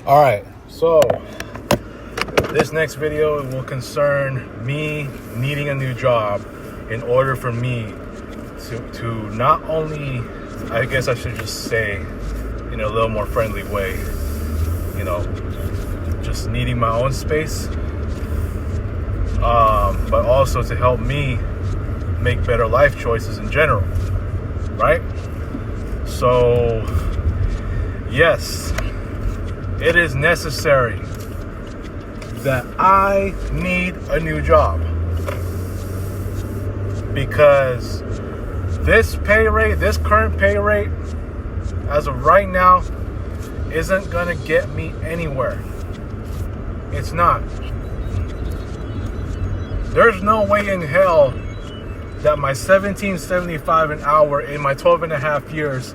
All right, so this next video will concern me needing a new job in order for me to not only, I guess I should just say in a little more friendly way, just needing my own space, but also to help me make better life choices in general, right? So, yes, it is necessary that I need a new job, because this current pay rate, as of right now, isn't gonna get me anywhere. It's not. There's no way in hell that my $17.75 an hour in my 12 and a half years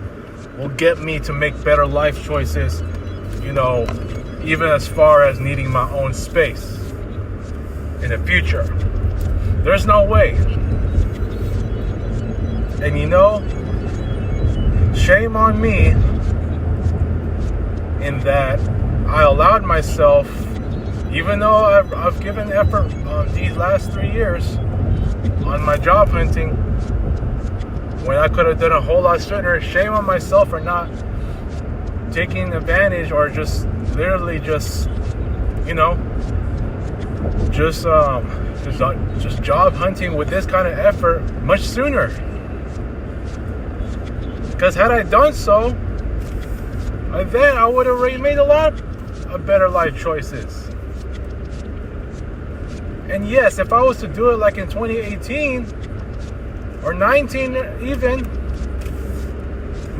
will get me to make better life choices, even as far as needing my own space in the future. There's no way. And shame on me in that I allowed myself, even though I've given effort these last 3 years on my job hunting, when I could have done a whole lot sooner. Shame on myself for not taking advantage, or just literally just job hunting with this kind of effort much sooner. Because had I done so, then I would have already made a lot of better life choices. And yes, if I was to do it like in 2018 or 19 even,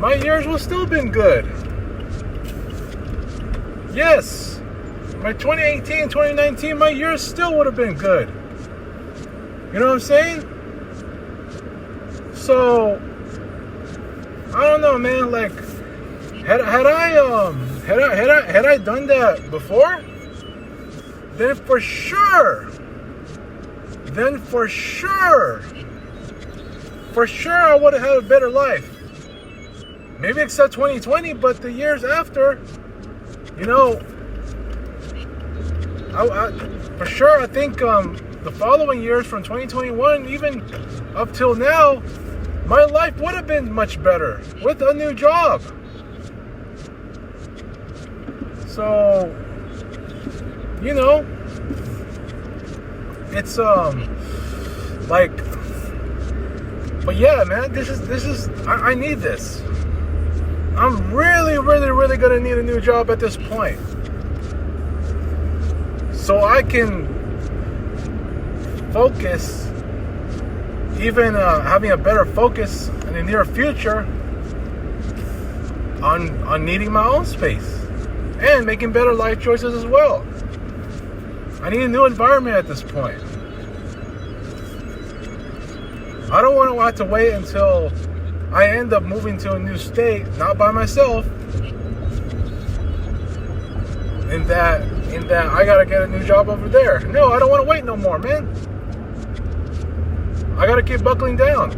my years would still been good. Yes, my 2018, 2019, my years still would have been good. You know what I'm saying? So, I don't know, man. Like, had I done that before, then for sure I would have had a better life. Maybe except 2020, but the years after, for sure, I think the following years from 2021, even up till now, my life would have been much better with a new job. So, it's but yeah, man, this is I need this. I'm really gonna need a new job at this point, so I can focus, even having a better focus in the near future on needing my own space and making better life choices as well. I need a new environment at this point. I don't want to have to wait until I end up moving to a new state, not by myself, in that I gotta get a new job over there. No, I don't want to wait no more, man. I gotta keep buckling down,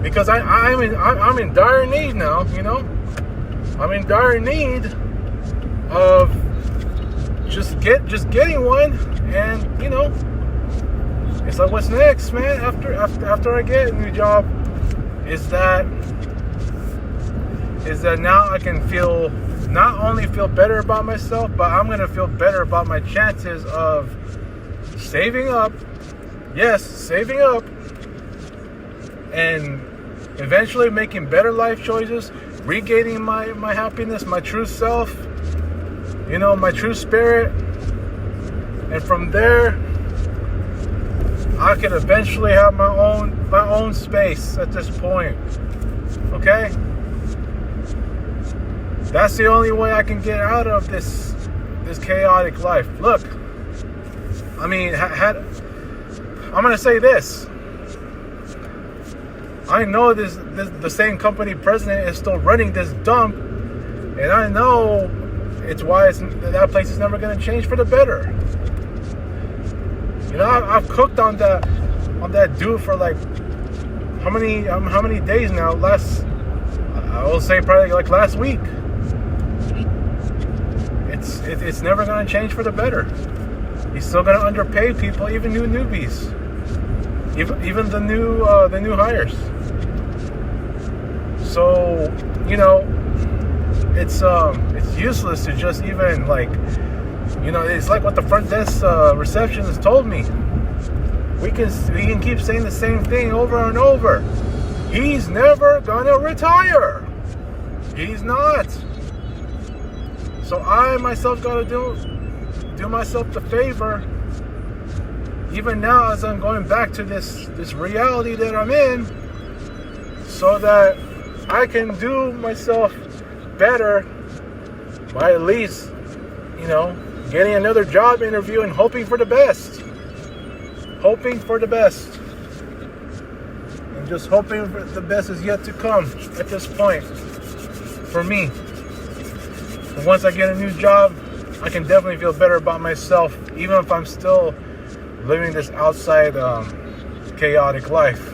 because I'm in dire need now. I'm in dire need of just getting one, and it's like, what's next, man? After I get a new job, is that now I can not only feel better about myself, but I'm gonna feel better about my chances of saving up. Yes, saving up, and eventually making better life choices, regaining my happiness, my true self, my true spirit, and from there, I can eventually have my own space at this point. Okay? That's the only way I can get out of this chaotic life. Look, I mean, I'm gonna say this. I know the same company president is still running this dump, and I know it's why that place is never gonna change for the better. I've cooked on that dude for like how many days now? I will say probably like last week. It's never gonna change for the better. He's still gonna underpay people, even new newbies, even the new hires. So it's useless to just even it's like what the front desk receptionist told me. We can keep saying the same thing over and over. He's never gonna retire. He's not. So I myself gotta do myself the favor. Even now, as I'm going back to this reality that I'm in, so that I can do myself better by at least, getting another job interview and hoping for the best. Hoping for the best. And just hoping for the best is yet to come at this point for me. And once I get a new job, I can definitely feel better about myself, even if I'm still living this outside chaotic life.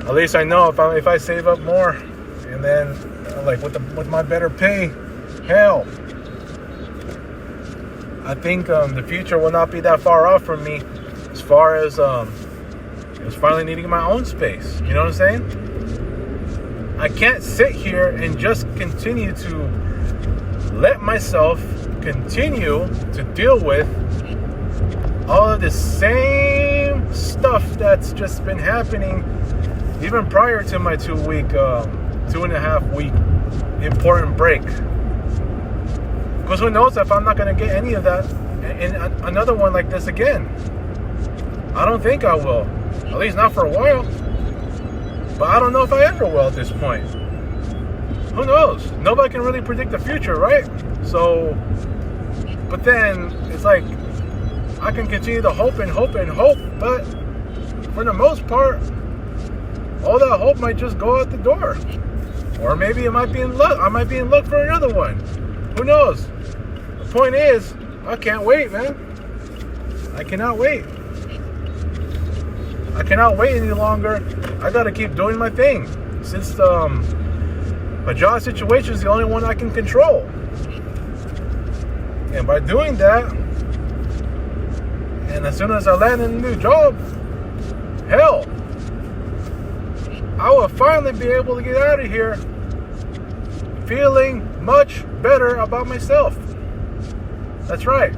At least I know if I save up more, and then with my better pay, hell, I think the future will not be that far off from me, as far as finally needing my own space. You know what I'm saying? I can't sit here and just continue to let myself continue to deal with all of the same stuff that's just been happening even prior to my 2.5 week important break. Because who knows if I'm not going to get any of that in another one like this again. I don't think I will. At least not for a while. But I don't know if I ever will at this point. Who knows? Nobody can really predict the future, right? So, but then it's like I can continue to hope and hope and hope, but for the most part, all that hope might just go out the door. Or maybe it might be in luck. I might be in luck for another one. Who knows? The point is, I can't wait, man. I cannot wait. I cannot wait any longer. I gotta keep doing my thing. Since my job situation is the only one I can control. And by doing that, and as soon as I land in a new job, hell, I will finally be able to get out of here feeling much better about myself. That's right.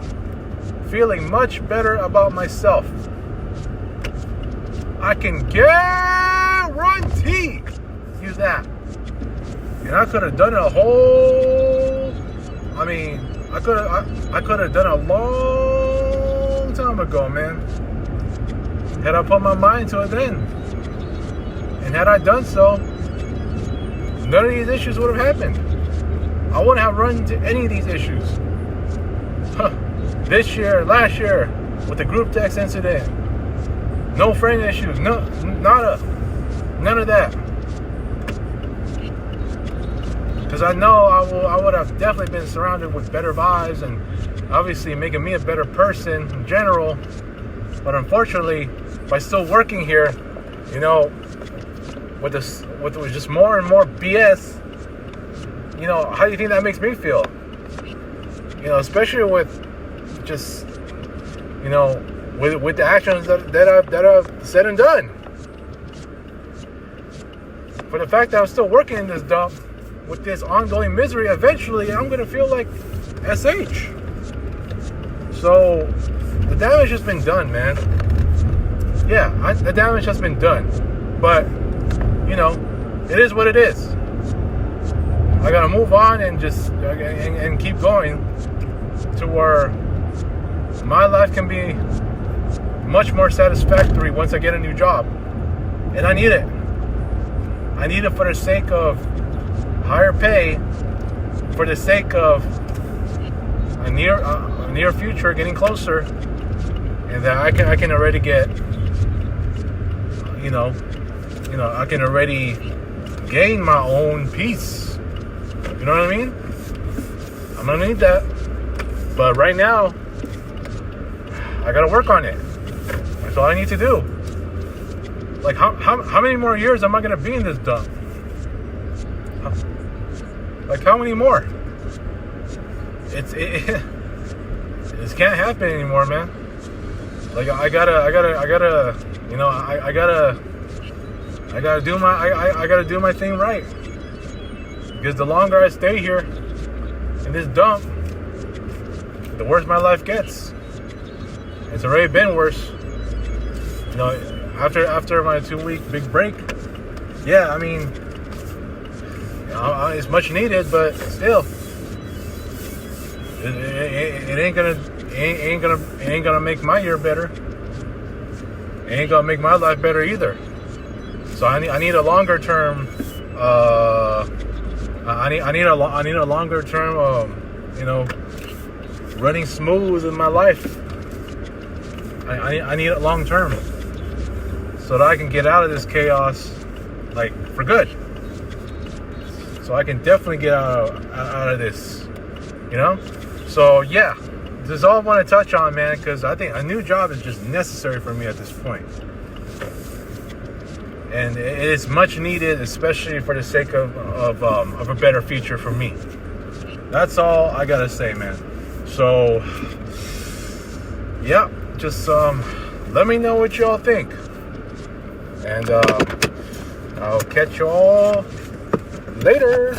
Feeling much better about myself. I can guarantee you that. And I could have done it I could have done it a long time ago, man. Had I put my mind to it then. And had I done so, none of these issues would have happened. I wouldn't have run into any of these issues. This year, last year, with the group text incident. No friend issues. No, nada. None of that. Because I know I would have definitely been surrounded with better vibes and obviously making me a better person in general. But unfortunately, by still working here, with just more and more BS, how do you think that makes me feel? Especially with just, with the actions that I've said and done. For the fact that I'm still working in this dump, with this ongoing misery, eventually I'm going to feel like SH. So, the damage has been done, man. Yeah, the damage has been done. But, it is what it is. I got to move on and just and keep going to where my life can be much more satisfactory once I get a new job. And I need it. I need it for the sake of higher pay, for the sake of a near future getting closer, and that I can already get, I can already gain my own peace. You know what I mean? I'm gonna need that, but right now I gotta work on it. That's all I need to do. Like, how many more years am I gonna be in this dump? Like, how many more? It can't happen anymore, man. Like, I gotta, you know, I gotta do my thing right. Because the longer I stay here in this dump, the worse my life gets. It's already been worse. You know, after my 2-week big break, yeah, I mean, you know, it's much needed, but still, it ain't gonna make my year better. It ain't gonna make my life better either. So I need a longer term. I need a longer term. You know, running smooth in my life. I need it long term, so that I can get out of this chaos, like, for good. So I can definitely get out of this, you know. So yeah, this is all I want to touch on, man, because I think a new job is just necessary for me at this point, and it is much needed, especially for the sake of a better future for me. That's all I gotta say, man. So yeah, just let me know what y'all think, and I'll catch y'all later.